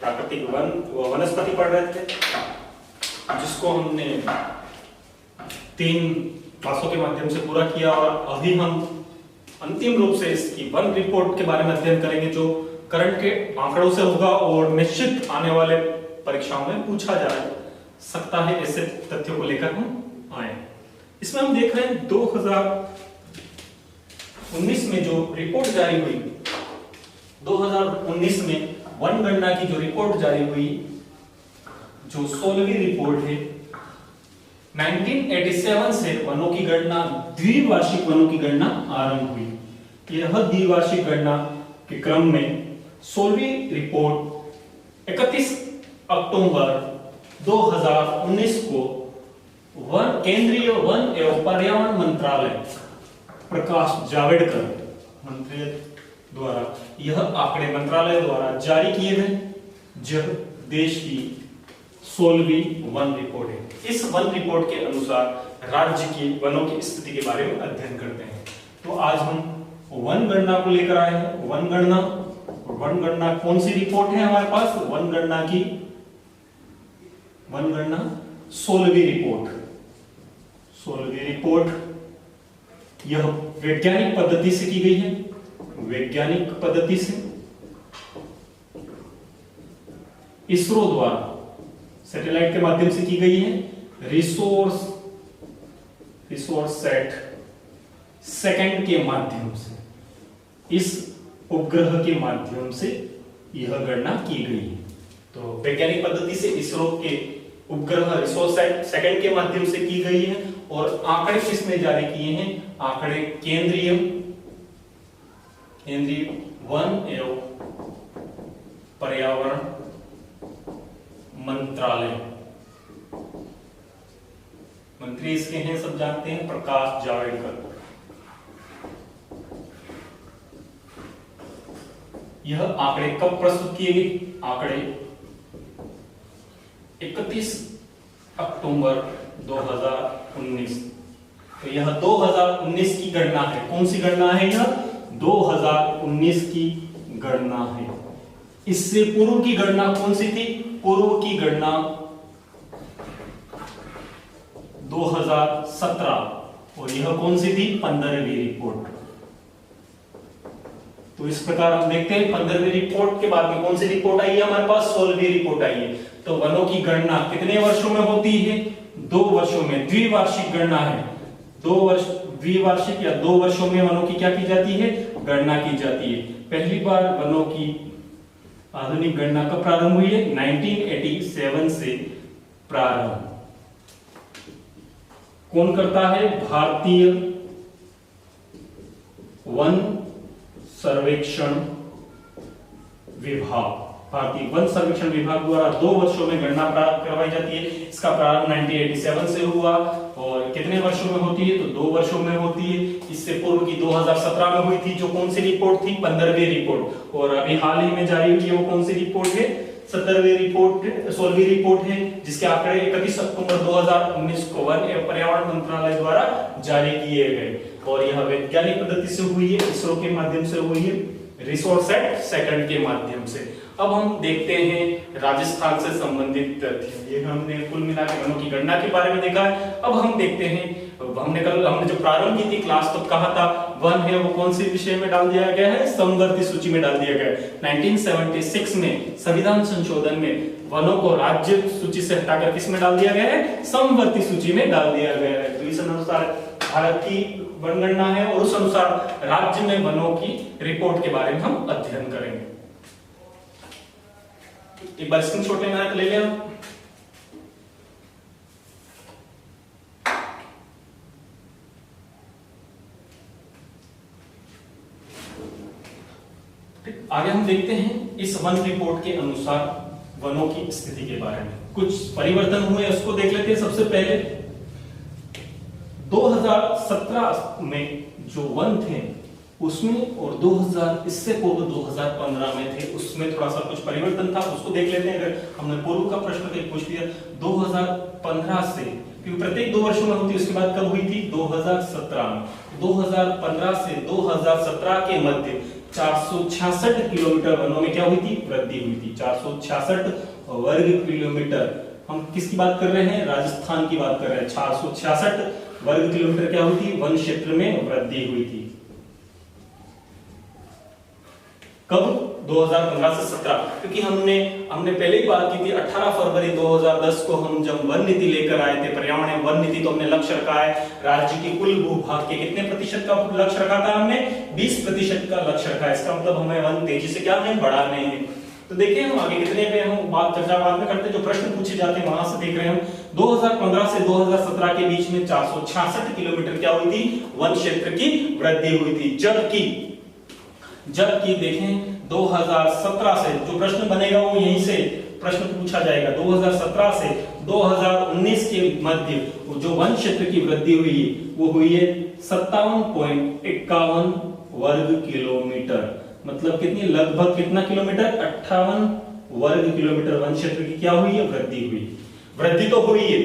प्राकृतिक वन व वनस्पति पढ़ रहे थे, जिसको हमने 3 क्लासों के माध्यम से पूरा किया और अभी हम अंतिम रूप से इसकी वन रिपोर्ट के बारे में अध्ययन करेंगे, जो करंट के आंकड़ों से होगा और निश्चित आने वाले परीक्षाओं में पूछा जा सकता है। ऐसे तथ्यों को लेकर हम आए। इसमें हम देख रहे हैं 2019 में जो रिपोर्ट जारी हुई, 2019 में वन गणना की जो रिपोर्ट जारी हुई, जो 16वीं रिपोर्ट है, 1987 से वनों की गणना, द्विवार्षिक वनों की गणना आरंभ हुई। यह द्विवार्षिक गणना के क्रम में 16वीं रिपोर्ट 31 अक्टूबर 2019 को केंद्रीय वन एवं पर्यावरण मंत्रालय, प्रकाश जावड़ेकर मंत्री द्वारा यह आंकड़े मंत्रालय द्वारा जारी किए गए, जो देश की 16वीं वन रिपोर्ट है। इस वन रिपोर्ट के अनुसार राज्य की वनों की स्थिति के बारे में अध्ययन करते हैं। तो आज हम वन गणना को लेकर आए हैं। वन गणना कौन सी रिपोर्ट है हमारे पास? वन गणना 16वीं रिपोर्ट। यह वैज्ञानिक पद्धति से की गई है, वैज्ञानिक पद्धति से इसरो द्वारा सैटेलाइट के माध्यम से की गई है। रिसोर्स सेट सेकंड के माध्यम से, इस उपग्रह के माध्यम से यह गणना की गई है। तो वैज्ञानिक पद्धति से इसरो के उपग्रह रिसोर्स सेट सेकंड के माध्यम से की गई है और आंकड़े किसमें जारी किए हैं? आंकड़े केंद्रीय वन एवं पर्यावरण मंत्रालय, मंत्री इसके हैं सब जानते हैं, प्रकाश जावड़ेकर। यह आंकड़े कब प्रस्तुत किए गए? आंकड़े 31 अक्टूबर 2019। तो यह 2019 की गणना है। कौन सी गणना है? यह 2019 की गणना है। इससे पूर्व की गणना कौन सी थी? पूर्व की गणना 2017 और यह कौन सी थी? 15वीं रिपोर्ट। तो इस प्रकार हम देखते हैं 15वीं रिपोर्ट के बाद में कौन सी रिपोर्ट आई है हमारे पास? 16वीं रिपोर्ट आई है। तो वनों की गणना कितने वर्षों में होती है? 2 वर्षों में। द्विवार्षिक गणना है, 2 वर्ष द्विवार्षिक या 2 वर्षों में वनों की क्या की जाती है? गणना की जाती है। पहली बार वनों की आधुनिक गणना कब प्रारंभ हुई है? 1987 से प्रारंभ। कौन करता है? भारतीय वन सर्वेक्षण विभाग। भारतीय वन सर्वेक्षण विभाग द्वारा 2 वर्षों में गणना करवाई जाती है। इसका प्रारंभ 1987 से हुआ और कितने वर्षों में होती है? तो 2 वर्षों में होती है। इससे पूर्व की 2017 में हुई थी, जो कौन सी रिपोर्ट थी? 15वीं रिपोर्ट। और अभी हाल ही में जारी हुई है वो कौन सी रिपोर्ट है? 16वीं रिपोर्ट है, जिसके आंकड़े 31 अक्टूबर 2019 को वन एवं पर्यावरण मंत्रालय द्वारा जारी किए गए और यह वैज्ञानिक पद्धति से हुई है, इसरो के माध्यम से हुई है, रिसोर्स सेट सेकंड के माध्यम से। अब हम देखते हैं राजस्थान से संबंधित तथ्य। ये हमने कुल मिलाकर वनों की गणना के बारे में देखा है। अब हम देखते हैं, हमने जो प्रारंभ की थी क्लास, तो कहा था वन है वो कौन सी विषय में डाल दिया गया है? समवर्ती सूची में डाल दिया गया है। 1976 में संविधान संशोधन में वनों को राज्य सूची से हटाकर किस में डाल दिया गया है? समवर्ती सूची में डाल दिया गया है। तो इस अनुसार भारत की जनगणना है और उस अनुसार राज्य में वनों की रिपोर्ट के बारे में हम अध्ययन करेंगे। एक बार स्क्रीनशॉट लेना है तो ले लें। आगे हम देखते हैं इस वन रिपोर्ट के अनुसार वनों की स्थिति के बारे में कुछ परिवर्तन हुए, उसको देख लेते हैं। सबसे पहले 2017 में जो वन थे उसमें और 2000 इससे पूर्व 2015 में थे, उसमें थोड़ा सा कुछ परिवर्तन था, उसको देख लेते हैं। अगर हमने पूर्व का प्रश्न कहीं पूछ लिया 2015 से, क्योंकि प्रत्येक 2 वर्षों में होती है, उसके बाद कब हुई थी? 2017 में। 2015 से 2017 के मध्य 466 किलोमीटर वनों में क्या हुई थी, वृद्धि हुई थी। 466 वर्ग किलोमीटर। हम किसकी बात कर रहे हैं, राजस्थान की बात कर रहे हैं। 466 वर्ग किलोमीटर क्या हुई थी, वन क्षेत्र में वृद्धि हुई थी। कब, 2015 से 17। क्योंकि हमने पहले ही बात की थी 18 फरवरी 2010 को हम जब वन नीति लेकर आए थे, पर्यावरण वन नीति, तो हमने लक्ष्य रखा है राज्य के कुल भूभाग के कितने प्रतिशत का लक्ष्य रखा था, हमने 20% का लक्ष्य रखा है। इसका मतलब हमें वन तेजी से क्या है, बढ़ाने हैं। तो देखिए हम आगे कितने पे हम बात चर्चा बाद में करते हैं, जो प्रश्न पूछे जाते हैं वहां से देख रहे हैं हम। 2015 से 2017 के बीच में 466 किलोमीटर क्या हुई थी, वन क्षेत्र की वृद्धि हुई थी। जबकि देखें 2017 से जो प्रश्न बनेगा वो यहीं से प्रश्न पूछा जाएगा। 2017 से 2019 के मध्य जो वन क्षेत्र की वृद्धि हुई है वो हुई है 57.51 वर्ग किलोमीटर। मतलब कितनी, लगभग कितना किलोमीटर, 58 वर्ग किलोमीटर वन क्षेत्र की क्या हुई है, वृद्धि हुई। वृद्धि तो हुई है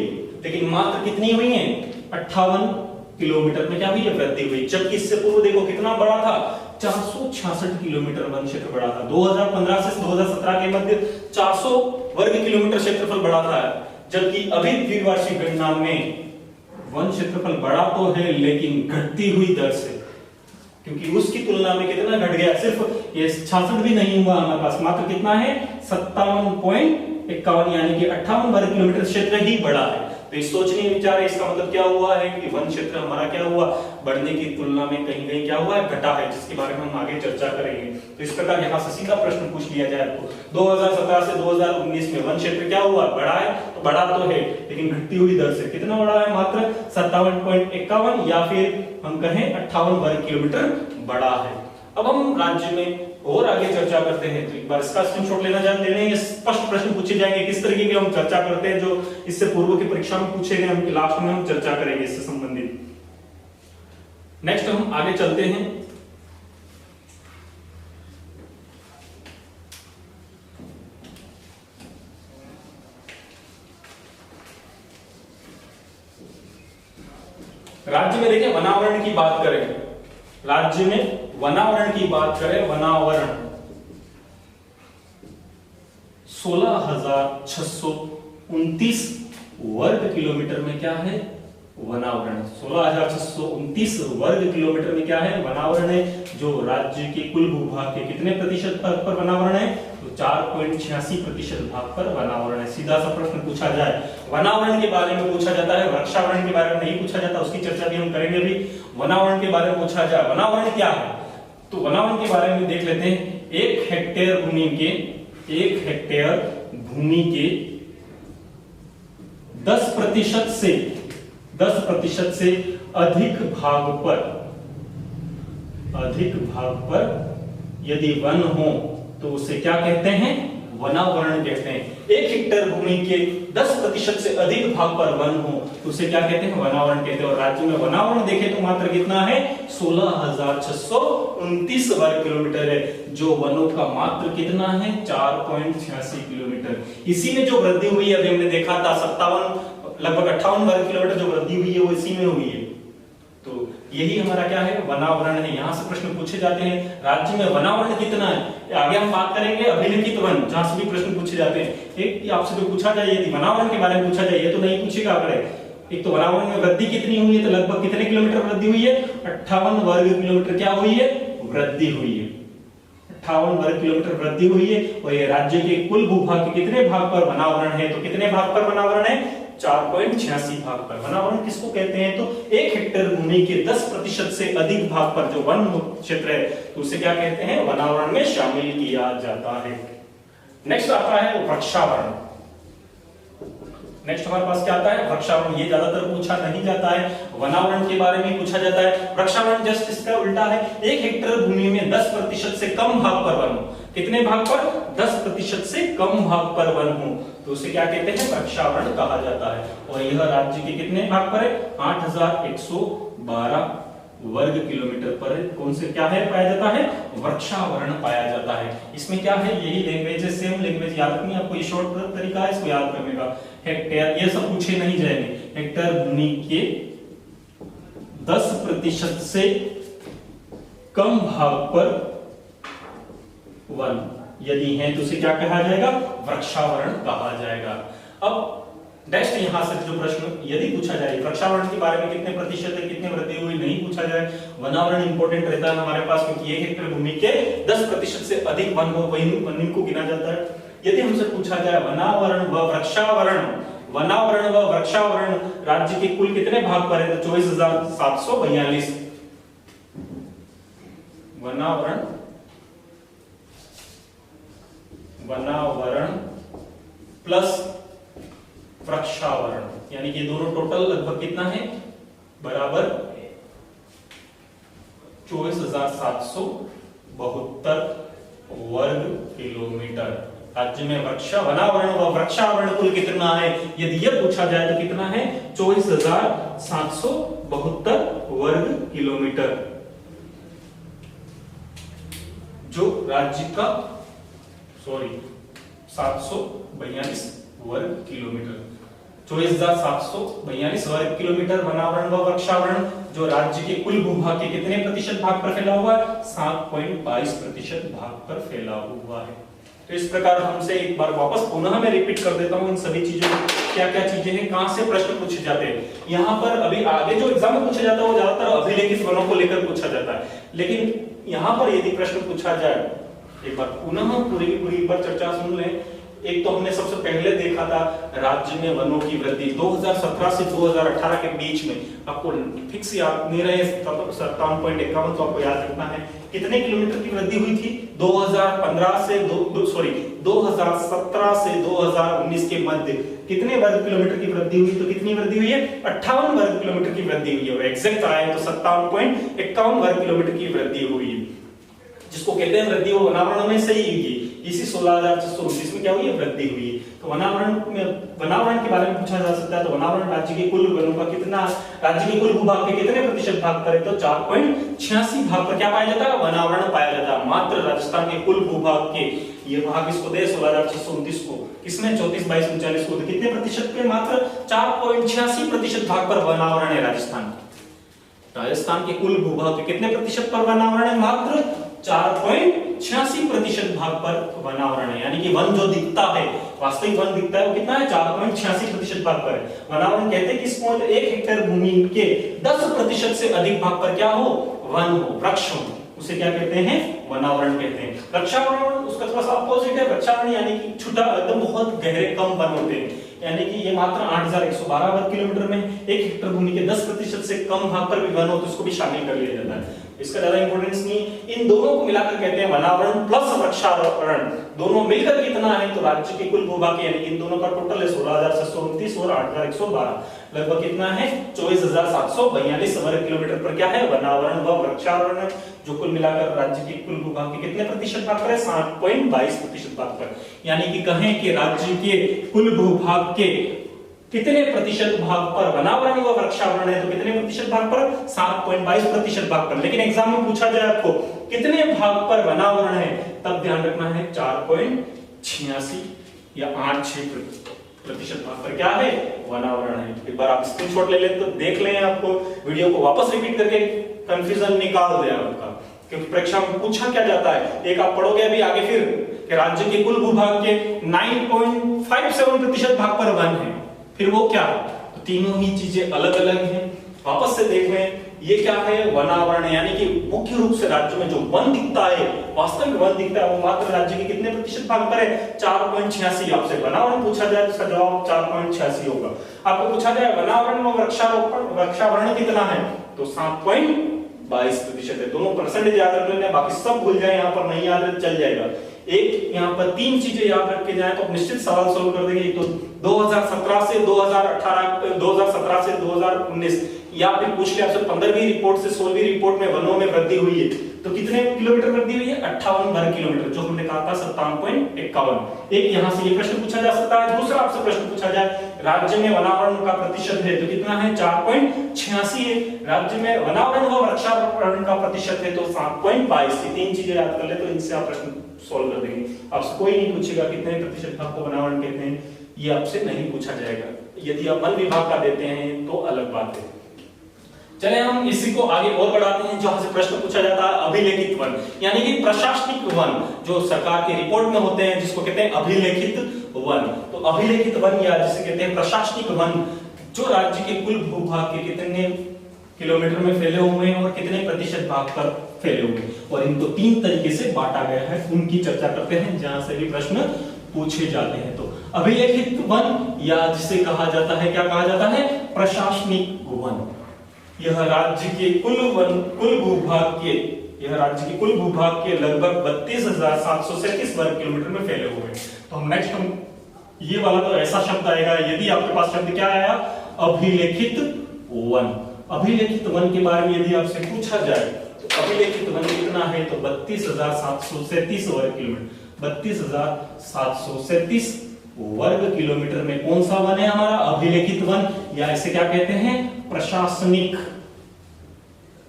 लेकिन मात्र कितनी हुई है, 58 किलोमीटर में क्या हुई है, वृद्धि हुई। जबकि इससे पूर्व देखो कितना बड़ा था, 466 किलोमीटर वन क्षेत्र बढ़ा था। 2015 से 2017 के मध्य 400 वर्ग किलोमीटर क्षेत्रफल बढ़ा था। जबकि अभी द्विवार्षिक गणना में वन क्षेत्रफल बढ़ा तो है लेकिन घटती हुई दर से, क्योंकि उसकी तुलना में कितना घट गया, सिर्फ ये 66 भी नहीं हुआ हमारे पास, मात्र कितना है 57.51 यानी कि 58 वर्ग किलोमीटर क्षेत्र ही बढ़ा है। तो इस सोचनीय विचार है, इसका मतलब क्या हुआ है कि वन क्षेत्र हमारा क्या हुआ, बढ़ने की तुलना में कहीं कहीं क्या हुआ है, घटा है, जिसके बारे में हम आगे चर्चा करेंगे। तो इस प्रकार यहाँ से सीधा प्रश्न पूछ लिया जाए आपको, 2017 से 2019 में वन क्षेत्र क्या हुआ, बढ़ा है, तो बढ़ा तो है लेकिन घटती हुई दर से। कितना बढ़ा है, मात्र 57.51 या फिर हम कहें 58 वर्ग किलोमीटर बढ़ा है। अब हम राज्य में और आगे चर्चा करते हैं, तो एक बार इसका स्क्रीनशॉट लेना जानते हैं। ये स्पष्ट प्रश्न पूछे जाएंगे, किस तरीके की हम चर्चा करते हैं, जो इससे पूर्व की परीक्षा में पूछे गए, हम लास्ट में हम चर्चा करेंगे इससे संबंधित। नेक्स्ट हम आगे चलते हैं। राज्य में देखिए वनावरण की बात करें, राज्य में वनावरण की बात करें, वनावरण 16,629 वर्ग किलोमीटर में क्या है, वनावरण। 16,629 वर्ग किलोमीटर में क्या है, वनावरण है। जो राज्य के कुल भूभाग के कितने प्रतिशत पर वनावरण है, तो 4.86% भाग पर वनावरण है। सीधा सा प्रश्न पूछा जाए, वनावरण के बारे में पूछा जाता है, वृक्षावरण के बारे में नहीं पूछा जाता, उसकी चर्चा भी हम करेंगे। अभी वनावरण के बारे में पूछा जाए, वनावरण क्या है, तो वनावरण के बारे में देख लेते हैं। 1 हेक्टेयर भूमि के 10% से अधिक भाग पर यदि वन हो तो उसे क्या कहते हैं, वनावरण कहते हैं। 1 हेक्टेयर भूमि के 10% से अधिक भाग पर वन हो तो उसे क्या कहते हैं, वनावरण कहते हैं। और राज्य में वनावरण देखें तो मात्र कितना है, 16,629 वर्ग किलोमीटर है। जो वनों का मात्र कितना है, 4.86 किलोमीटर। इसी में जो वृद्धि हुई है, अभी हमने देखा था 57 लगभग 58 वर्ग किलोमीटर जो वृद्धि हुई है वो इसी में हुई है। तो यही हमारा क्या है, वनावरण है। यहां से प्रश्न पूछे जाते हैं, राज्य में वनावरण कितना है। आगे हम बात करेंगे अभिलिखित वन, जहां से भी प्रश्न पूछे जाते हैं। एक आपसे जो पूछा जाए, यदि वनावरण के बारे में पूछा जाए, ये तो नहीं पूछेगा आगे। एक तो वनावरण में वृद्धि कितनी हुई है, तो लगभग कितने किलोमीटर वृद्धि हुई है, 58 वर्ग किलोमीटर क्या हुई है, वृद्धि हुई है। 58 वर्ग किलोमीटर वृद्धि हुई है। और ये राज्य के कुल भूभाग के कितने भाग पर वनावरण है, तो कितने भाग पर वनावरण है, 4.86 भाग पर। वनावरण किसको कहते हैं, तो 1 हेक्टेयर भूमि के 10% से अधिक भाग पर जो वन क्षेत्र है तो उसे क्या कहते हैं, वनावरण में शामिल किया जाता है। नेक्स्ट आता है वृक्षावरण। नेक्स्ट हमारे पास क्या आता है, वृक्षावरण। ये ज्यादातर पूछा नहीं जाता है, वनावरण के बारे में पूछा जाता है। वृक्षावरण जस्ट इसका उल्टा है। 1 हेक्टेयर भूमि में 10% से कम भाग पर वन हो। कितने भाग पर, 10% से कम भाग पर वन हो तो उसे क्या कहते हैं, वृक्षावरण कहा जाता है। और यह राज्य के कितने भाग पर है, 8,112 वर्ग किलोमीटर पर कौन से क्या है, पाया जाता है, वृक्षावरण पाया जाता है। इसमें क्या है, यही लैंग्वेज है, सेम लैंग्वेज याद रखनी है आपको। ये शॉर्ट तरीका है इसको याद करने का। हेक्टेयर, ये सब पूछे नहीं जाएंगे। हेक्टेयर भूमि के 10% से कम भाग पर वन, यदि हैं तो उसे क्या कहा जाएगा, वृक्षावरण कहा जाएगा। अब नेक्स्ट यहां से जो प्रश्न यदि पूछा जाए वृक्षावरण के बारे में कितने प्रतिशत है, कितने वृद्धि हुई, नहीं पूछा जाए। वनावरण इंपॉर्टेंट रहता है हमारे पास, क्योंकि 1 हेक्टेयर भूमि के 10% से अधिक वन हो वही वन को गिना जाता है। यदि हमसे पूछा जाए वनावरण व वृक्षावरण, वनावरण व वृक्षावरण राज्य के कुल कितने भाग पर है, तो 24,742। वनावरण, वनावरण प्लस वृक्षावरण, यानी कि दोनों टोटल लगभग कितना है, बराबर 24,772 वर्ग किलोमीटर। राज्य में वनावरण व वृक्षावरण कुल कितना है, यदि यह पूछा जाए तो कितना है, 24,772 वर्ग किलोमीटर, जो राज्य का 742 वर्ग किलोमीटर, 24,742 वर्ग किलोमीटर वनावरण व वृक्षावरण, जो राज्य के कुल भूभाग के कितने प्रतिशत भाग पर फैला हुआ है, 7.22% भाग पर फैला हुआ है। तो इस प्रकार हमसे एक बार वापस पुनः मैं रिपीट कर देता हूं इन सभी चीजों को, क्या क्या चीजें हैं, कहां से प्रश्न पूछे जाते हैं। यहाँ पर अभी आगे जो एग्जाम में पूछा जाता है वो ज्यादातर अभिलेखित वनों को लेकर पूछा जाता है, लेकिन यहाँ पर यदि प्रश्न पूछा जाए, एक बार पुनः पूरी की पूरी एक बार चर्चा सुन लें। एक तो हमने सबसे पहले देखा था राज्य में वनों की वृद्धि 2017 से 2018 के बीच में, आपको फिक्स याद नहीं रहे 57.51, तो आपको याद रखना है कितने किलोमीटर की वृद्धि हुई थी। 2017 से 2019 के मध्य कितने वर्ग किलोमीटर की वृद्धि हुई, तो कितनी वृद्धि हुई है, 58 वर्ग किलोमीटर की वृद्धि हुई है, और एग्जैक्ट आए तो 57.51 वर्ग किलोमीटर की वृद्धि हुई है, जिसको कहते हैं वृद्धि वो वनावरण में सही हुई है। इसी 16,629 में क्या हुई है, वृद्धि हुई है। तो वनावरण के बारे में पूछा जा सकता है, तो वनावरण राज्य के कुल वनों का कितना, राज्य के कुल भूभाग के कितने प्रतिशत भाग पर है, तो 4.86 भाग पर क्या पाया जाता है, वनावरण पाया जाता है। मात्र राजस्थान के कुल भूभाग के ये भाग इसको दे 16,629 को, किसने 34, 22, 39 को, कितने प्रतिशत पे, मात्र 4.86% भाग पर वनावरण है राजस्थान के कुल भूभाग के कितने प्रतिशत पर वनावरण है, मात्र 4.86% भाग पर वनावरण है। यानी कि वन जो दिखता है, वास्तविक वन दिखता है वो कितना है, 4.86% भाग पर है। वनावरण कहते हैं किसको, 1 हेक्टेयर भूमि के 10% से अधिक भाग पर क्या हो, वन हो, वृक्ष हो, उसे क्या कहते हैं, वनावरण कहते हैं। वृक्षावरण उसका थोड़ा सा अपोजिट है। वृक्षावरण यानी कि छोटा एकदम बहुत गहरे कम वन होते हैं, यानी कि ये मात्र 8,112 वर्ग किलोमीटर में 1 हेक्टेयर भूमि के 10% से कम भाग पर भी वन हो तो इसको भी शामिल कर लिया जाता है, इसका ज्यादा इंपॉर्टेंस नहीं। इन दोनों को मिलाकर कहते हैं वनावरण प्लस वृक्षावरण, दोनों मिलकर कितना है, तो राज्य के कुल भूभाग यानी कि इन दोनों का टोटल है 16,629 और 8,112, लगभग कितना है, 24,742 वर्ग किलोमीटर पर क्या है, वनावरण व वृक्षावरण, जो कुल मिलाकर राज्य के कुल भूभाग के कितने प्रतिशत भाग पर है, 7.22% भाग पर। यानी कि कहें कि राज्य के कुल भूभाग के कितने प्रतिशत भाग पर वनावरण व वृक्षावरण है, तो कितने प्रतिशत भाग पर, 7.22% भाग पर। लेकिन एग्जाम में पूछा जाए आपको कितने भाग पर वनावरण है, तब ध्यान रखना है 4.86 या 8.6% भाग पर क्या है, वनावरण है। एक बार आप स्क्रीनशॉट ले लें तो देख लें, आपको वीडियो को वापस रिपीट करके कंफ्यूजन निकाल दें आपका, क्योंकि परीक्षा में पूछा क्या जाता है, एक आप पढ़ोगे अभी आगे फिर कि राज्य के कुल भूभाग के 9.57% भाग पर वन है, फिर वो क्या, तो तीनों ही चीजें अलग अलग हैं। वापस से देख लें, ये क्या है, वनावरण, यानी कि मुख्य रूप से राज्य में जो वन दिखता है, वास्तविक वन दिखता है, वो मात्र राज्य के कितने प्रतिशत भाग पर है, 4.86। आपसे वनावरण पूछा जाए तो इसका जवाब 4.86 होगा। आपको पूछा जाए वनावरण व वृक्षावरण कितना है, तो 7.22% है। दोनों परसेंटेज याद रख लेना, बाकी सब भूल जाए, यहाँ पर नहीं याद चल जाएगा। एक यहाँ पर 3 चीजें याद रख के जाए तो निश्चित सवाल सोल्व कर देंगे। तो 2017 से 2019, या फिर पूछ ले आपसे 15वीं रिपोर्ट से 16वीं रिपोर्ट में वनों में वृद्धि हुई है, तो कितने किलोमीटर वृद्धि हुई है, 58 वर्ग किलोमीटर, जो हमने कहा था 57.51। एक यहाँ से ये प्रश्न पूछा जा सकता है। दूसरा आपसे प्रश्न पूछा जाए राज्य में वनावरण का प्रतिशत है, तो कितना है, 4.86 है। राज्य में वनावरण व वृक्षावरण का प्रतिशत है तो 7.22। 3 चीजें याद कर ले तो इनसे आप प्रश्न सॉल्व कर देंगे। आपसे कोई नहीं पूछेगा कितने प्रतिशत भाग को वनावरण कहते हैं, ये आपसे नहीं पूछा जाएगा। यदि आप वन विभाग का देते हैं तो अलग बात है। चले हम इसी को आगे और बढ़ाते हैं, जहां से प्रश्न पूछा जाता है अभिलेखित वन, यानी कि प्रशासनिक वन जो सरकार के रिपोर्ट में होते हैं, जिसको कहते हैं अभिलेखित वन। तो अभिलेखित वन या जिसे कहते हैं प्रशासनिक वन, जो राज्य के कुल भूभाग के कितने किलोमीटर में फैले हुए हैं और कितने प्रतिशत भाग पर फैले हुए हैं, और इनको 3 तरीके से बांटा गया है, उनकी चर्चा करते हैं जहां से भी प्रश्न पूछे जाते हैं। तो अभिलेखित वन या जिसे कहा जाता है, क्या कहा जाता है, प्रशासनिक वन। यह राज्य के कुल भूभाग के, यह राज्य के कुल भूभाग के लगभग 32,737 वर्ग किलोमीटर में फैले हुए हैं। तो हम नेक्स्ट ये वाला तो ऐसा शब्द आएगा, यदि आपके पास शब्द क्या आया, अभिलेखित वन। अभिलेखित वन के बारे में यदि आपसे पूछा जाए तो अभिलेखित वन कितना है, तो 32,737 वर्ग किलोमीटर। 32,737 वर्ग किलोमीटर में कौन सा वन है हमारा, अभिलेखित वन, या इसे क्या कहते हैं, प्रशासनिक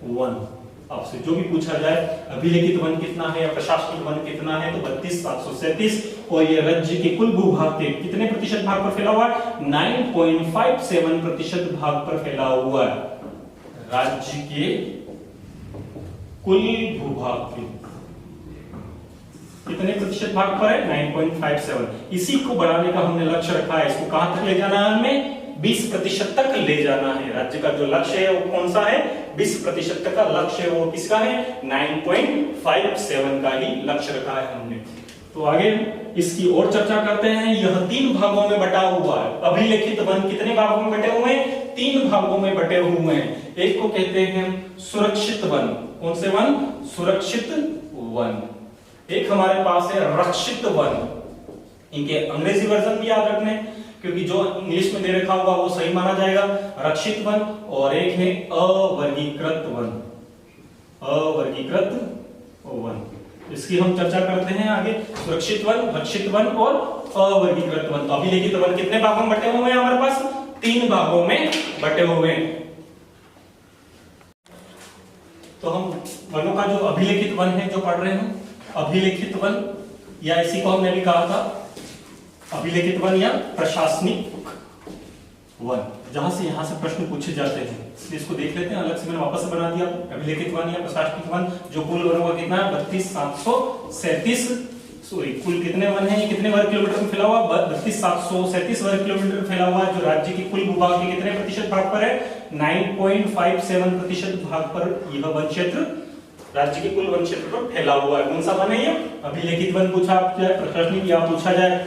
वन। आपसे जो भी पूछा जाए अभिलेखित वन कितना है या प्रशासनिक वन कितना है, तो 32,737, और ये राज्य के कुल भूभाग के कितने प्रतिशत भाग पर फैला हुआ है, 9.57% भाग पर फैला हुआ है। राज्य के कुल भूभाग के कितने प्रतिशत भाग पर है, 9.57। इसी को बढ़ाने का हमने लक्ष्य रखा है। इसको कहां तक ले जाना है, हमें 20% तक ले जाना है। राज्य का जो लक्ष्य है वो कौन सा है, 20% तक का लक्ष्य है, वो किसका है, 9.57 का ही लक्ष्य रखा है हमने। तो आगे इसकी और चर्चा करते हैं। यह 3 भागों में बटा हुआ है। अभिलेखित वन कितने भागों में बटे हुए हैं, 3 भागों में बटे हुए हैं। एक को कहते हैं सुरक्षित वन। कौन से वन, सुरक्षित वन। एक हमारे पास है रक्षित वन। इनके अंग्रेजी वर्जन भी याद रखने, क्योंकि जो इंग्लिश में दे रखा होगा वो सही माना जाएगा, रक्षित वन। और एक है अवर्गीकृत वन। अवर्गीकृत वन, इसकी हम चर्चा करते हैं आगे। सुरक्षित वन, रक्षित वन और अवर्गीकृत वन। तो अभिलेखित वन कितने भागों में बटे हुए हैं हमारे पास, 3 भागों में बटे हुए हैं। तो हम वनों का जो अभिलेखित वन है जो पढ़ रहे हैं, अभिलेखित वन या इसी को हमने भी कहा था अभिलेखित वन या प्रशासनिक वन, जहां से यहां से प्रश्न पूछे जाते हैं। इसलिए इसको देख लेते हैं, अलग से मैंने वापस से बना दिया। अभिलेखित वन या प्रशासनिक वन, जो कुल वनों का कितना है, 32,737। सॉरी, कुल कितने वन है, कितने वर्ग किलोमीटर में फैला हुआ, 32,737 वर्ग किलोमीटर फैला हुआ है। जो राज्य के कुल भूभाग के कितने प्रतिशत भाग पर है, 9.57% भाग पर यह वन क्षेत्र राज्य के कुल वन क्षेत्र पर फैला हुआ है। कौन सा वन है ये, अभिलेखित वन पूछा जाए, प्रशासनिक या पूछा जाए।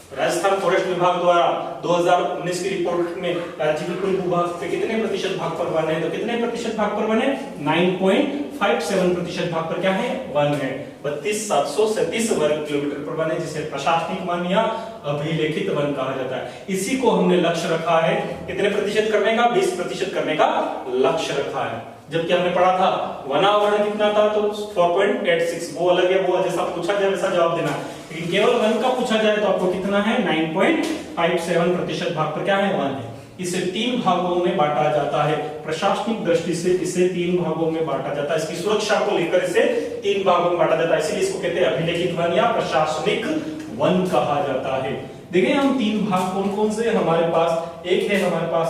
राजस्थान फॉरेस्ट विभाग द्वारा 2019 की रिपोर्ट में राज्य के कुल भूभाग पे कितने प्रतिशत भाग पर वन है, तो कितने प्रतिशत भाग पर वन है, 9.57% भाग पर क्या है, वन है। 32,737 वर्ग किलोमीटर पर वन है, जिसे प्रशासनिक वन या अभिलेखित वन कहा जाता है। इसी को हमने लक्ष्य रखा है कितने प्रतिशत करने का, 20% करने का लक्ष्य रखा है। जबकि हमने पढ़ा था वनावरण कितना था, तो 4.86, वो अलग है, वो जैसा पूछा जाए वैसा जवाब देना। लेकिन केवल वन का पूछा जाए तो आपको कितना है, 9.57% भाग पर क्या है, वन है। इसे 3 भागों में बांटा जाता है। प्रशासनिक दृष्टि से इसे 3 भागों में बांटा जाता है। इसकी सुरक्षा को लेकर इसे 3 भागों में बांटा जाता है, इसीलिए इसको कहते हैं अभिलेखित वन या प्रशासनिक वन कहा जाता है। देखिए हम 3 भाग कौन कौन से हमारे पास, एक है हमारे पास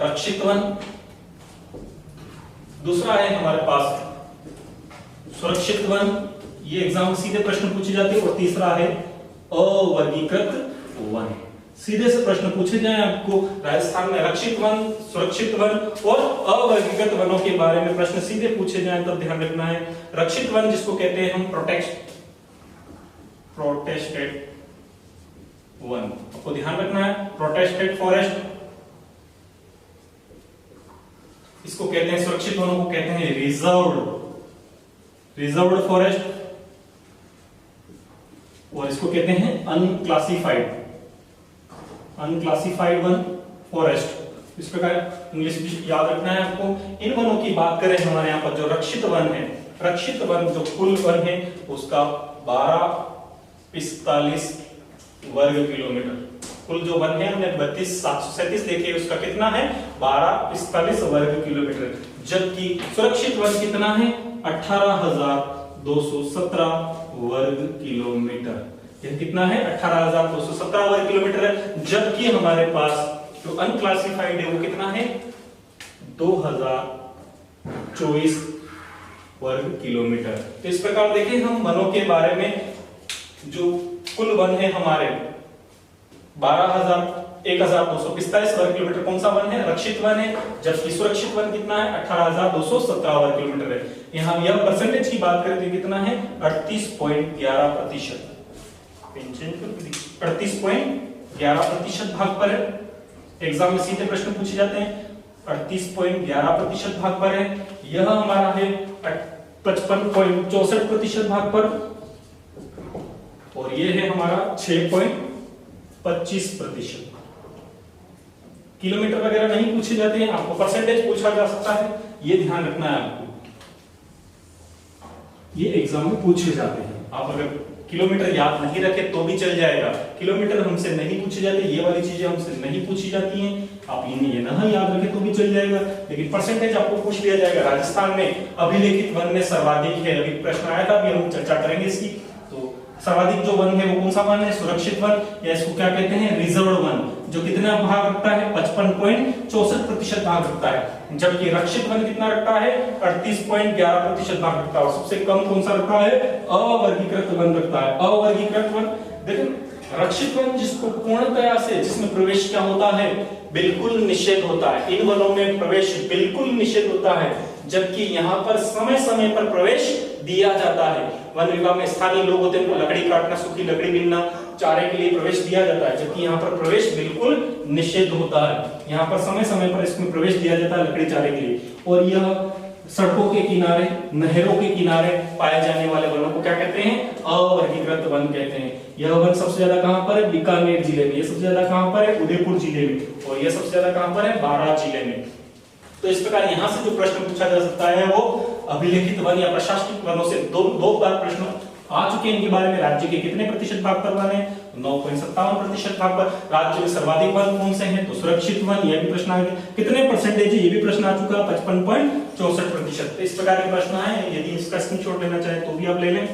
रक्षित वन, दूसरा है हमारे पास सुरक्षित वन, ये एग्जाम में सीधे प्रश्न पूछे जाते हैं, और तीसरा है अवर्गीकृत वन। सीधे से प्रश्न पूछे जाए आपको राजस्थान में रक्षित वन, सुरक्षित वन और अवर्गीकृत वनों के बारे में प्रश्न सीधे पूछे जाए तो ध्यान रखना है। रक्षित वन जिसको कहते हैं हम प्रोटेक्टेड वन, आपको ध्यान रखना है, प्रोटेक्टेड फॉरेस्ट इसको कहते हैं। सुरक्षित वनों को कहते हैं रिजर्व्ड फॉरेस्ट, और इसको कहते हैं अनक्लासिफाइड वन फॉरेस्ट। इस प्रकार इंग्लिश भी याद रखना है आपको। इन वनों की बात करें हमारे यहाँ पर जो रक्षित वन है, रक्षित वन जो कुल वन है उसका 1245 वर्ग किलोमीटर, कुल जो वन है हमने 32,737 देखे, उसका कितना है, 1245 वर्ग किलोमीटर। जबकि सुरक्षित वन कितना है, 18,217 वर्ग किलोमीटर। यह कितना है, 18,217 वर्ग किलोमीटर है। जबकि हमारे पास जो अनक्लासिफाइड है वो कितना है, 2024 वर्ग किलोमीटर। तो इस प्रकार देखें हम वनों के बारे में, जो कुल वन है हमारे 12,245 वर्ग किलोमीटर कौन सा वन है? रक्षित वन है, जबकि सुरक्षित वन कितना है? 18,217 वर्ग किलोमीटर है। यहाँ यह परसेंटेज की बात करें तो कितना है? 38.11%। 38.11% भाग पर है। एग्जाम में सीधे प्रश्न पूछे जाते हैं। 38.11% भाग पर है। यह हमारा है 55.64% भाग पर, और ये है हमारा 6.25%। किलोमीटर वगैरह नहीं पूछे जाते हैं, आपको परसेंटेज पूछा जा सकता है, ये ध्यान रखना है आपको, ये एग्जाम में पूछे जाते हैं। आप अगर किलोमीटर याद नहीं रखे तो भी चल जाएगा। किलोमीटर हमसे नहीं पूछे जाते, ये वाली चीजें हमसे नहीं पूछी जाती हैं, आप ये ना याद रखे तो भी चल जाएगा, लेकिन परसेंटेज आपको पूछ लिया जाएगा। राजस्थान में अभिलेखित वन में सर्वाधिक है, अभी प्रश्न आया था, अभी हम चर्चा करेंगे इसकी। तो सर्वाधिक जो वन है वो कौन सा वन है? सुरक्षित वन, या इसको क्या कहते हैं? रिजर्व वन, जो कितना भाग रखता है? 55.64% भाग रखता है। जबकि रक्षित वन कितना रखता है? 38.11% भाग रखता है। और सबसे कम कौन सा रखता है? अवर्गीकृत वन रखता है। अवर्गीकृत वन देखो, रक्षित वन जिसको पूर्णतया से, जिसमें प्रवेश क्या होता है? बिल्कुल निषेध होता है। इन वनों में प्रवेश बिल्कुल निषेध होता है, जबकि यहाँ पर समय समय पर प्रवेश दिया जाता है। वन विभाग में स्थानीय लोग होते हैं, उनको लकड़ी काटना, सूखी लकड़ी बीनना, चारे के लिए प्रवेश दिया जाता है, जबकि यहाँ पर प्रवेश बिल्कुल निषेध होता है। यहाँ पर समय समय पर इसमें प्रवेश दिया जाता है लकड़ी चारे के लिए। और यह सड़कों के किनारे, नहरों के किनारे पाए जाने वाले वनों को क्या कहते हैं? अवर्गीकृत वन कहते हैं। यह वन सबसे ज्यादा कहां पर है? बीकानेर जिले में। यह सबसे ज्यादा कहां पर है? उदयपुर जिले में। और यह सबसे ज्यादा कहां पर है? बारां जिले में। तो इस प्रकार यहां से जो प्रश्न पूछा जा सकता है वो अभिलेखित वन या प्रशासनिक वनों से दो बार प्रश्न आ चुके हैं। इनके बारे में राज्य के कितने प्रतिशत भाग पर वन है? 9.57% भाग पर। राज्य में सर्वाधिक वन कौन से हैं? तो सुरक्षित वन, यह भी प्रश्न आ गया। कितने परसेंटेज है? ये भी प्रश्न आ चुका है, 55.64%। इस प्रकार के प्रश्न आए, यदि इसका स्क्रीनशॉट लेना चाहे तो भी आप ले लें।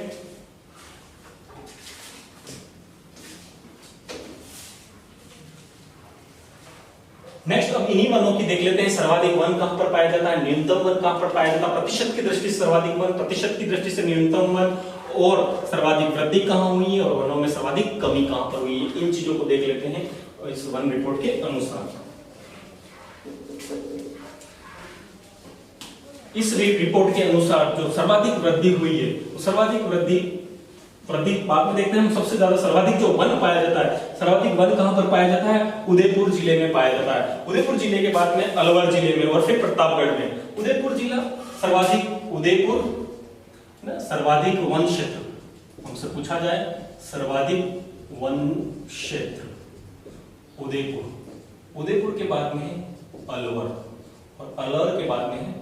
नेक्स्ट अब इन्हीं वनों की देख लेते हैं। सर्वाधिक वन कहां पर पाया जाता है? न्यूनतम वन कहां पर पाया जाता है? प्रतिशत की दृष्टि से सर्वाधिक वन, प्रतिशत की दृष्टि से न्यूनतम वन, और सर्वाधिक वृद्धि कहां हुई है और वनों में सर्वाधिक कमी कहां पर हुई है। इन चीजों को देख लेते हैं इस वन रिपोर्ट के अनुसार। इस रिपोर्ट के अनुसार जो सर्वाधिक वृद्धि हुई है, सर्वाधिक वृद्धि बाद में देखते हैं हम। सबसे ज्यादा सर्वाधिक जो वन पाया जाता है, सर्वाधिक वन कहां पर पाया जाता है? उदयपुर जिले में पाया जाता है। उदयपुर जिले के बाद में अलवर जिले में, और फिर प्रतापगढ़ में। उदयपुर जिला सर्वाधिक, उदयपुर सर्वाधिक वन क्षेत्र हमसे पूछा जाए, सर्वाधिक वन क्षेत्र उदयपुर। उदयपुर के बाद में अलवर, और अलवर के बाद में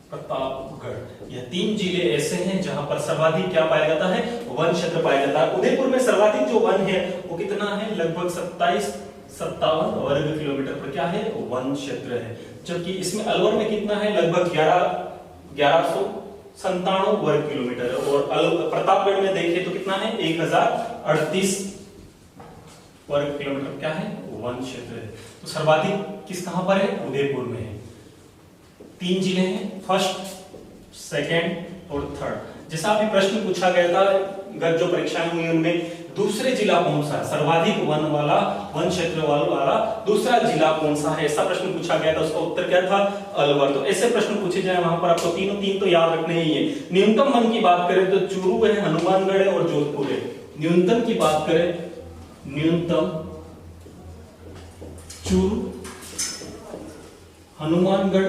प्रतापगढ़। यह 3 जिले ऐसे हैं जहां पर सर्वाधिक क्या पाया जाता है? वन क्षेत्र पाया जाता है। उदयपुर में सर्वाधिक जो वन है वो कितना है? लगभग 27-57 वर्ग किलोमीटर पर क्या है? वन क्षेत्र है। जबकि इसमें अलवर में कितना है? लगभग 1197 वर्ग किलोमीटर है। और प्रतापगढ़ में देखें तो कितना है? 1038 वर्ग किलोमीटर क्या है? वन क्षेत्र है। तो सर्वाधिक किस कहां पर है? उदयपुर में है। 3 जिले हैं, फर्स्ट, सेकेंड और थर्ड। जैसा अभी प्रश्न पूछा गया था, गत जो परीक्षाएं हुई उनमें दूसरे जिला कौन सा है? सर्वाधिक वन वाला, वन क्षेत्र वाला दूसरा जिला कौन सा है? ऐसा प्रश्न पूछा गया था, उसका उत्तर क्या था? अलवर। तो ऐसे प्रश्न पूछे जाए वहां पर आपको तीन तो याद रखने ही है। न्यूनतम वन की बात करें तो चूरू है, हनुमानगढ़ है और जोधपुर है। न्यूनतम की बात करें, न्यूनतम चूरू, हनुमानगढ़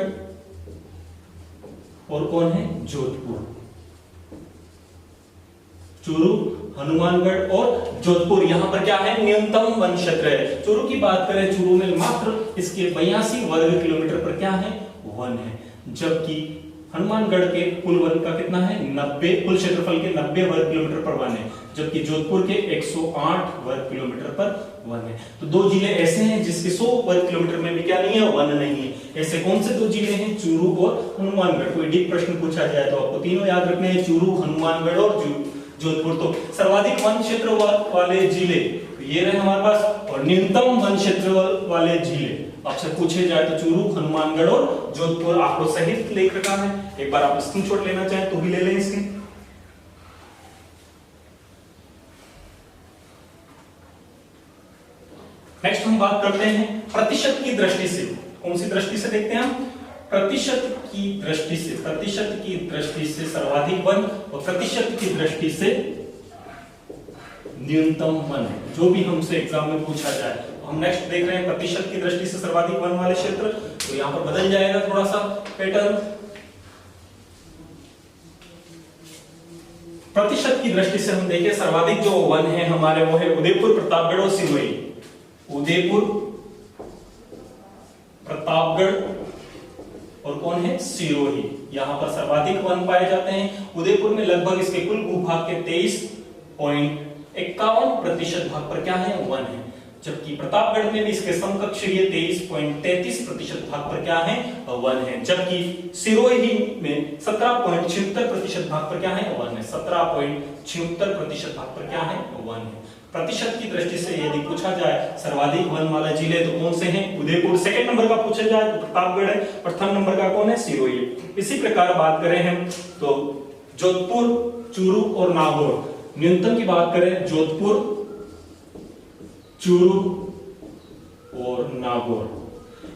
और कौन है? जोधपुर। चूरू, हनुमानगढ़ और जोधपुर, यहां पर क्या है? न्यूनतम वन क्षेत्र है। चूरू की बात करें, चूरू में मात्र इसके 82 वर्ग किलोमीटर पर क्या है? वन है। जबकि हनुमानगढ़ के कुल वन का कितना है? 90, कुल क्षेत्रफल के 90 वर्ग किलोमीटर पर वन है। जबकि जोधपुर के 108 वर्ग किलोमीटर पर वन है। तो 2 जिले ऐसे हैं जिसके 100 वर्ग किलोमीटर में भी क्या नहीं है? वन नहीं है। ऐसे कौन से 2 जिले हैं? चूरू और हनुमानगढ़। कोई डीप प्रश्न पूछा जाए तो आपको तीनों याद रखने हैं, चूरू, हनुमानगढ़ और जोधपुर। तो सर्वाधिक वन क्षेत्र वाले जिले ये रहे हमारे पास, और न्यूनतम वन क्षेत्र वाले जिले, आपसे पूछे जाए तो चूरू, हनुमानगढ़ और जोधपुर आंकड़ों सहित लेख रखा है। एक बार आप स्क्रीनशॉट लेना चाहें तो भी ले लें इसके। नेक्स्ट हम बात करते हैं प्रतिशत की दृष्टि से। कौन सी दृष्टि से देखते हैं हम? प्रतिशत की दृष्टि से। प्रतिशत की दृष्टि से सर्वाधिक वन और प्रतिशत की दृष्टि से न्यूनतम वन, जो भी हमसे एग्जाम में पूछा जाए। तो हम नेक्स्ट देख रहे हैं प्रतिशत की दृष्टि से सर्वाधिक वन वाले क्षेत्र। तो यहां पर बदल जाएगा थोड़ा सा पैटर्न। प्रतिशत की दृष्टि से हम देखें सर्वाधिक जो वन है हमारे वो है उदयपुर, प्रतापगढ़ और सिरोही। उदयपुर, प्रतापगढ़ और कौन है? सिरोही। यहां पर सर्वाधिक वन पाए जाते हैं। उदयपुर में लगभग इसके कुल भूभाग के 23.51% भाग पर क्या है? वन है। जबकि प्रतापगढ़ में भी इसके समकक्ष 23.33% भाग पर क्या है? वन है। जबकि सिरोही में 17.76% भाग पर क्या है? वन है। 17.76% भाग पर क्या है? वन है। प्रतिशत की दृष्टि से यदि पूछा जाए सर्वाधिक वन वाला जिले तो कौन से हैं? उदयपुर। सेकंड नंबर का पूछा जाए तो प्रतापगढ़ है। प्रथम नंबर का कौन है? सिरोही। इसी प्रकार बात करें हम तो जोधपुर, चूरू और नागौर। न्यूनतम की बात करें जोधपुर, चूरू और नागौर।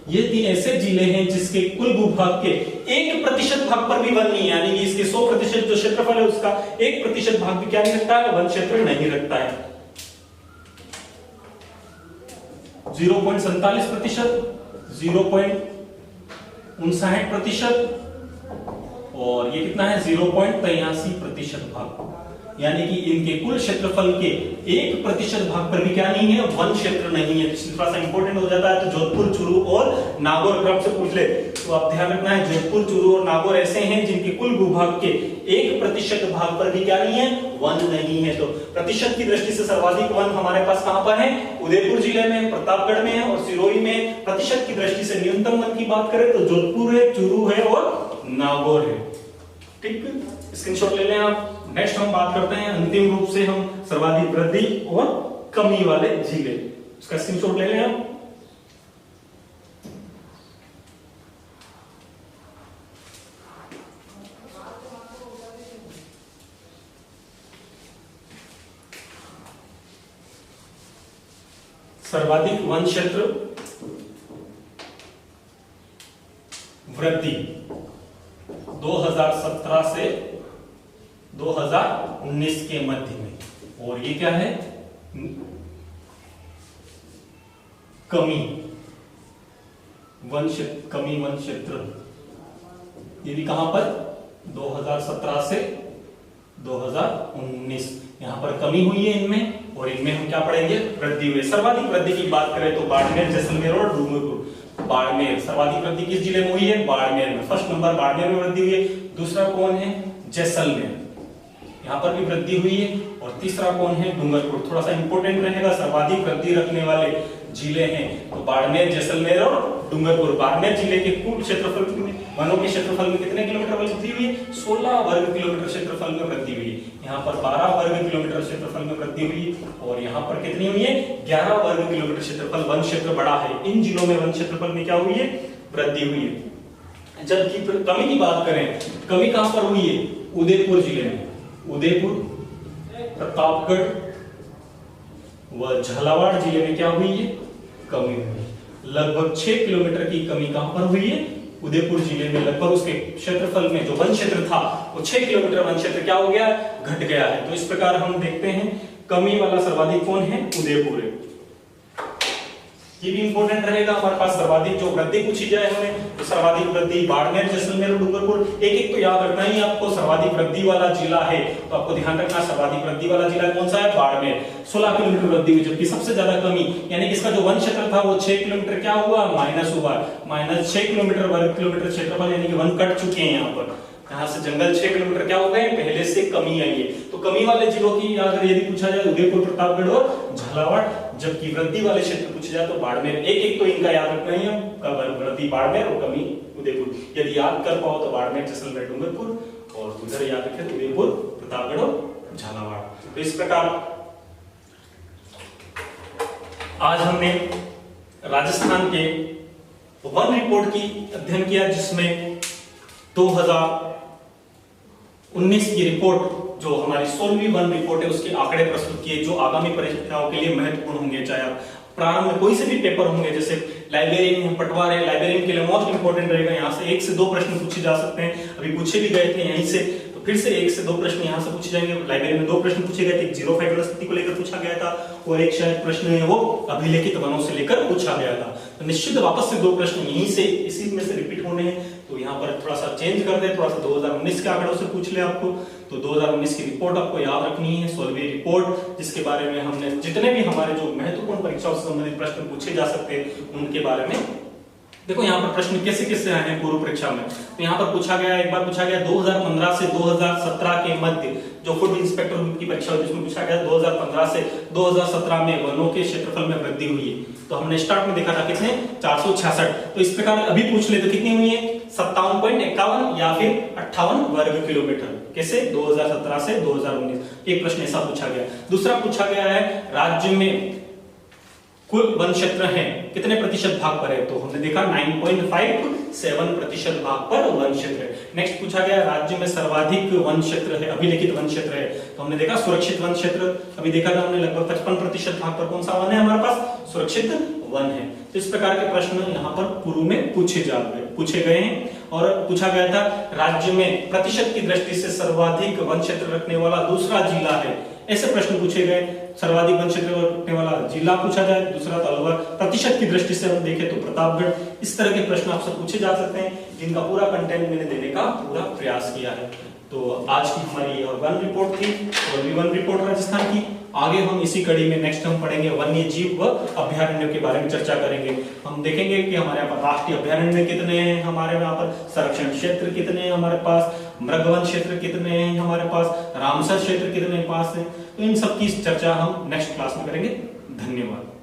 ये तीन ऐसे जिले हैं जिसके कुल भूभाग के 1% भाग पर भी वन नहीं है, यानी कि इसके 100% जो क्षेत्रफल है उसका 1% भाग भी क्या नहीं रखता है? वन क्षेत्र नहीं रखता है। 0.47%, 0.59% और ये कितना है? 0.83% भाग, यानी कि इनके कुल क्षेत्रफल के 1% भाग पर भी क्या नहीं है? वन क्षेत्र नहीं है। थोड़ा सा इंपॉर्टेंट हो जाता है। तो जोधपुर, चूरू और नागौर अगर आपसे पूछ ले तो आप ध्यान रखना है जोधपुर, चूरू और नागौर ऐसे हैं जिनके कुल भूभाग के 1% भाग पर भी क्या नहीं है? वन नहीं है। तो प्रतिशत की दृष्टि से सर्वाधिक वन हमारे पास कहां पर है? उदयपुर जिले में, प्रतापगढ़ में है और सिरोही में। प्रतिशत की दृष्टि से न्यूनतम वन की बात करें तो जोधपुर है, चूरू है और नागौर है। ठीक, स्क्रीनशॉट ले लें आप। नेक्स्ट हम बात करते हैं अंतिम रूप से हम सर्वाधिक वृद्धि और कमी वाले जिले। उसका स्क्रीनशॉट ले लें आप। सर्वाधिक वन क्षेत्र वृद्धि 2017 से 2019 के मध्य में। और ये क्या है? कमी वन क्षेत्र। ये भी कहां पर? 2017 से 2019। यहां पर कमी हुई है इनमें और इनमें हम क्या पढ़ेंगे? वृद्धि हुई। सर्वाधिक वृद्धि की बात करें तो बाड़मेर, जैसलमेर और डूंगरपुर। बाड़मेर सर्वाधिक वृद्धि किस जिले में हुई है? बाड़मेर में। फर्स्ट नंबर बाड़मेर में वृद्धि हुई है। दूसरा कौन है? जैसलमेर, यहां पर भी वृद्धि हुई है। और तीसरा कौन है? डूंगरपुर। थोड़ा सा इंपॉर्टेंट रहेगा, सर्वाधिक वृद्धि रखने वाले जिले हैं तो बाड़मेर, जैसलमेर और डूंगरपुर। बाड़मेर जिले के कुल क्षेत्रफल में, वनों के क्षेत्रफल में कितने किलोमीटर वृद्धि हुई है? 16 वर्ग किलोमीटर क्षेत्रफल में वृद्धि हुई है। यहाँ पर 12 वर्ग किलोमीटर क्षेत्रफल में वृद्धि हुई और यहाँ पर कितनी हुई है? 11 वर्ग किलोमीटर क्षेत्रफल। वन क्षेत्र बड़ा है। इन जिलों में वन क्षेत्रफल में क्या हुई है? वृद्धि हुई है। जबकि कमी की बात करें, कमी कहां पर हुई है? उदयपुर जिले में। उदयपुर, प्रतापगढ़ व झालावाड़ जिले में क्या हुई है? कमी हुई। लगभग 6 किलोमीटर की कमी कहां पर हुई है? उदयपुर जिले में। लगभग उसके क्षेत्रफल में जो वन क्षेत्र था वो 6 किलोमीटर वन क्षेत्र क्या हो गया? घट गया है। तो इस प्रकार हम देखते हैं कमी वाला सर्वाधिक कौन है? उदयपुर है। ये भी इंपॉर्टेंट रहेगा हमारे पास। सर्वाधिक जो वृद्धि पूछी जाए हमें तो सर्वाधिक वृद्धि बाड़मेर, जैसलमेर और डूंगरपुर। एक एक तो याद रखना ही आपको। सर्वाधिक वृद्धि वाला जिला है तो आपको ध्यान रखना सर्वाधिक वृद्धि वाला जिला कौन सा है? बाड़मेर। 16 किलोमीटर वृद्धि हुई। जबकि सबसे ज्यादा कमी यानी कि इसका जो वन क्षेत्र था वो 6 किलोमीटर क्या हुआ? माइनस हुआ। माइनस 6 किलोमीटर वर्ग किलोमीटर क्षेत्रफल, यानी कि वन कट चुके हैं। यहाँ पर यहाँ से जंगल 6 किलोमीटर क्या हो गए? पहले से कमी आई है। तो कमी वाले जिलों की अगर यदि पूछा जाए उदयपुर, प्रतापगढ़ और झालावाड़। जबकि वृद्धि वाले क्षेत्र पूछे जाए तो बाड़मेर। एक एक तो इनका याद रखना ही है। वृद्धि बाड़मेर और कमी उदयपुर। यदि याद कर पाओ तो बाड़मेर, जैसलमेर, डूंगरपुर और उधर याद रखें तो उदयपुर, प्रतापगढ़ और झालावाड़। तो इस प्रकार आज हमने राजस्थान के वन रिपोर्ट की अध्ययन किया, जिसमें 2019 की रिपोर्ट जो हमारी 16वीं वन रिपोर्ट है उसके आंकड़े प्रस्तुत किए जो आगामी परीक्षाओं के लिए महत्वपूर्ण होंगे। चाहे आप प्रारंभ में कोई से भी पेपर होंगे, जैसे लाइब्रेरियन पटवार है, लाइब्रेरियन के लिए मोस्ट इंपोर्टेंट रहेगा। यहाँ से 1 से 2 प्रश्न पूछे जा सकते हैं, अभी पूछे भी गए थे यहीं से, तो फिर से 1 से 2 प्रश्न यहाँ से पूछे जाएंगे। लाइब्रेरी में 2 प्रश्न पूछे गए थे, एक जीरोफाइट वनस्पति को लेकर पूछा गया था और एक शायद प्रश्न है वो अभिलेखित वनों से लेकर पूछा गया था। तो निश्चित वापस से 2 प्रश्न यहीं से इसी में से रिपीट होने हैं, तो यहाँ पर थोड़ा सा चेंज कर दे, थोड़ा सा 2019 के आंकड़ों से पूछ ले आपको। तो 2019 की रिपोर्ट आपको याद रखनी है, 16वीं रिपोर्ट, जिसके बारे में हमने जितने भी हमारे जो महत्वपूर्ण परीक्षाओं से संबंधित प्रश्न पूछे जा सकते हैं उनके बारे में देखो। यहाँ पर प्रश्न कैसे कैसे आए हैं पूर्व परीक्षा में, तो यहाँ पर पूछा गया, एक बार पूछा गया 2015 से 2017 के मध्य जो फूड इंस्पेक्टर की परीक्षा हुई, जिसमें पूछा गया 2015 से 2017 में वनों के क्षेत्रफल में वृद्धि हुई है। तो हमने स्टार्ट में देखा था कितने, 466। तो इस प्रकार अभी पूछ ले तो कितनी हुई है, 57.51 या फिर 58 वर्ग किलोमीटर। कैसे, 2017 से 2019। एक प्रश्न ऐसा पूछा गया। दूसरा पूछा गया है राज्य में कुल वन क्षेत्र है कितने प्रतिशत भाग पर है, तो हमने देखा 9.57% भाग पर वन क्षेत्र है। नेक्स्ट पूछा गया राज्य में सर्वाधिक वन क्षेत्र है, अभिलेखित वन क्षेत्र है, तो हमने देखा सुरक्षित वन क्षेत्र, अभी देखा था हमने लगभग 55% भाग पर कौन सा वन है हमारे पास, सुरक्षित वन है। तो इस प्रकार के प्रश्न यहाँ पर पूर्व में पूछे गए हैं। और पूछा गया था राज्य में प्रतिशत की दृष्टि से सर्वाधिक वन क्षेत्र रखने वाला दूसरा जिला है, ऐसे प्रश्न पूछे गए। सर्वाधिक वन क्षेत्र रखने वाला जिला पूछा जाए, दूसरा तो अलवर, प्रतिशत की दृष्टि से हम देखें तो प्रतापगढ़। इस तरह के प्रश्न आपसे पूछे जा सकते हैं, जिनका पूरा कंटेंट मैंने देने का पूरा प्रयास किया है। तो आज की हमारी वन रिपोर्ट थी, वन रिपोर्ट राजस्थान की। आगे हम इसी कड़ी में नेक्स्ट हम पढ़ेंगे वन्य जीव व अभ्यारण्य के बारे में चर्चा करेंगे। हम देखेंगे कि हमारे यहाँ पर राष्ट्रीय अभ्यारण्य कितने हैं, हमारे यहाँ पर संरक्षण क्षेत्र कितने हैं हमारे पास, मृगवन क्षेत्र कितने हैं हमारे पास, रामसर क्षेत्र कितने पास है। तो इन सब की चर्चा हम नेक्स्ट क्लास में करेंगे। धन्यवाद।